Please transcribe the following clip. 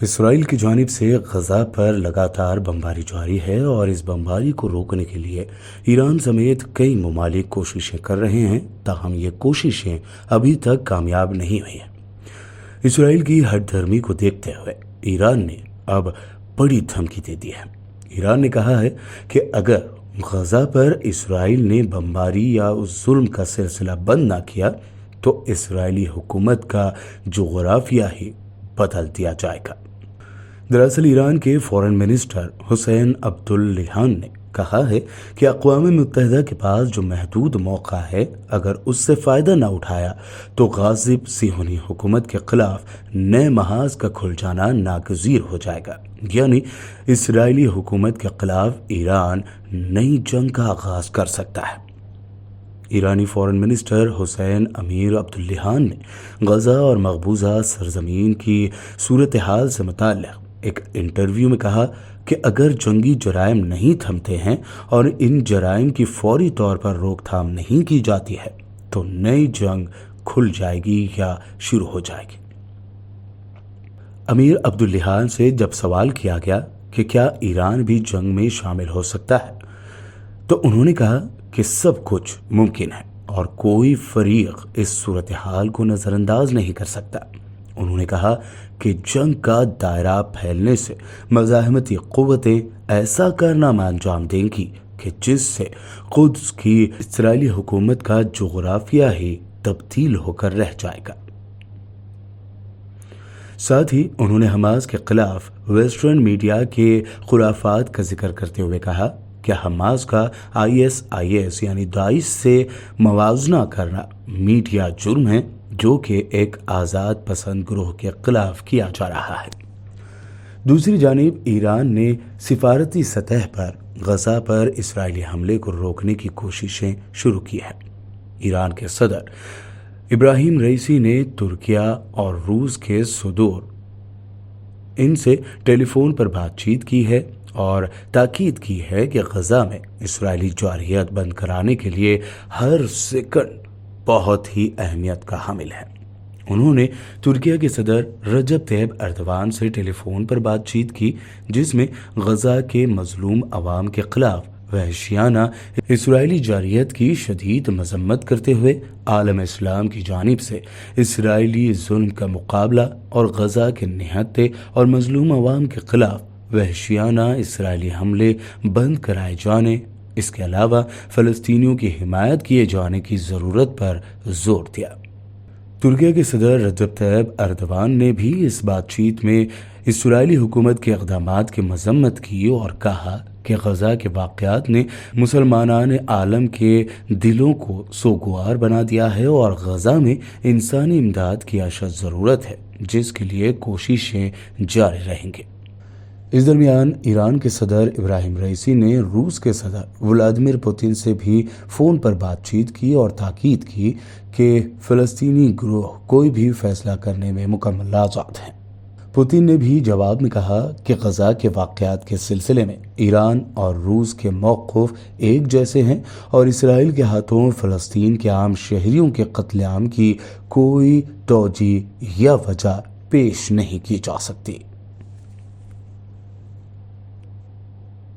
اسرائیل کی جانب سے غزہ پر لگاتار بمباری جاری ہے اور اس بمباری کو روکنے کے لیے ایران سمیت کئی ممالک کوششیں کر رہے ہیں، تاہم یہ کوششیں ابھی تک کامیاب نہیں ہوئی ہیں۔ اسرائیل کی ہٹ دھرمی کو دیکھتے ہوئے ایران نے اب بڑی دھمکی دے دی ہے۔ ایران نے کہا ہے کہ اگر غزہ پر اسرائیل نے بمباری یا اس ظلم کا سلسلہ بند نہ کیا تو اسرائیلی حکومت کا جغرافیہ ہی بدل دیا جائے گا۔ دراصل ایران کے فورن منسٹر حسین عبداللہیان نے کہا ہے کہ اقوام متحدہ کے پاس جو محدود موقع ہے، اگر اس سے فائدہ نہ اٹھایا تو غاصب صہیونی حکومت کے خلاف نئے محاذ کا کھل جانا ناگزیر ہو جائے گا، یعنی اسرائیلی حکومت کے خلاف ایران نئی جنگ کا آغاز کر سکتا ہے۔ ایرانی فورن منسٹر حسین امیر عبداللہیان نے غزہ اور مقبوضہ سرزمین کی صورتحال سے متعلق ایک انٹرویو میں کہا کہ اگر جنگی جرائم نہیں تھمتے ہیں اور ان جرائم کی فوری طور پر روک تھام نہیں کی جاتی ہے تو نئی جنگ کھل جائے گی یا شروع ہو جائے گی۔ امیر عبداللہیان سے جب سوال کیا گیا کہ کیا ایران بھی جنگ میں شامل ہو سکتا ہے تو انہوں نے کہا کہ سب کچھ ممکن ہے اور کوئی فریق اس صورتحال کو نظر انداز نہیں کر سکتا۔ انہوں نے کہا کہ جنگ کا دائرہ پھیلنے سے مزاحمتی قوتیں ایسا کارنامہ انجام دیں گی کہ جس سے قدس کی اسرائیلی حکومت کا جغرافیہ ہی تبدیل ہو کر رہ جائے گا۔ ساتھ ہی انہوں نے حماس کے خلاف ویسٹرن میڈیا کے خرافات کا ذکر کرتے ہوئے کہا کہ حماس کا ISIS یعنی داعش سے موازنہ کرنا میڈیا جرم ہے جو کہ ایک آزاد پسند گروہ کے خلاف کیا جا رہا ہے۔ دوسری جانب ایران نے سفارتی سطح پر غزہ پر اسرائیلی حملے کو روکنے کی کوششیں شروع کی ہیں۔ ایران کے صدر ابراہیم رئیسی نے ترکیہ اور روس کے صدور ان سے ٹیلی فون پر بات چیت کی ہے اور تاکید کی ہے کہ غزہ میں اسرائیلی جارحیت بند کرانے کے لیے ہر سیکنڈ بہت ہی اہمیت کا حامل ہے۔ انہوں نے ترکیہ کے صدر رجب طیب ایردوان سے ٹیلی فون پر بات چیت کی، جس میں غزہ کے مظلوم عوام کے خلاف وحشیانہ اسرائیلی جارحیت کی شدید مذمت کرتے ہوئے عالم اسلام کی جانب سے اسرائیلی ظلم کا مقابلہ اور غزہ کے نہتے اور مظلوم عوام کے خلاف وحشیانہ اسرائیلی حملے بند کرائے جانے، اس کے علاوہ فلسطینیوں کی حمایت کیے جانے کی ضرورت پر زور دیا۔ ترکیہ کے صدر رجب طیب ایردوان نے بھی اس بات چیت میں اسرائیلی حکومت کے اقدامات کی مذمت کی اور کہا کہ غزہ کے واقعات نے مسلمانان عالم کے دلوں کو سوگوار بنا دیا ہے اور غزہ میں انسانی امداد کی اشد ضرورت ہے، جس کے لیے کوششیں جاری رہیں گی۔ اس درمیان ایران کے صدر ابراہیم رئیسی نے روس کے صدر ولادیمیر پوتن سے بھی فون پر بات چیت کی اور تاکید کی کہ فلسطینی گروہ کوئی بھی فیصلہ کرنے میں مکمل آزاد ہیں۔ پوتن نے بھی جواب میں کہا کہ غزہ کے واقعات کے سلسلے میں ایران اور روس کے موقف ایک جیسے ہیں اور اسرائیل کے ہاتھوں فلسطین کے عام شہریوں کے قتل عام کی کوئی توجیہ یا وجہ پیش نہیں کی جا سکتی۔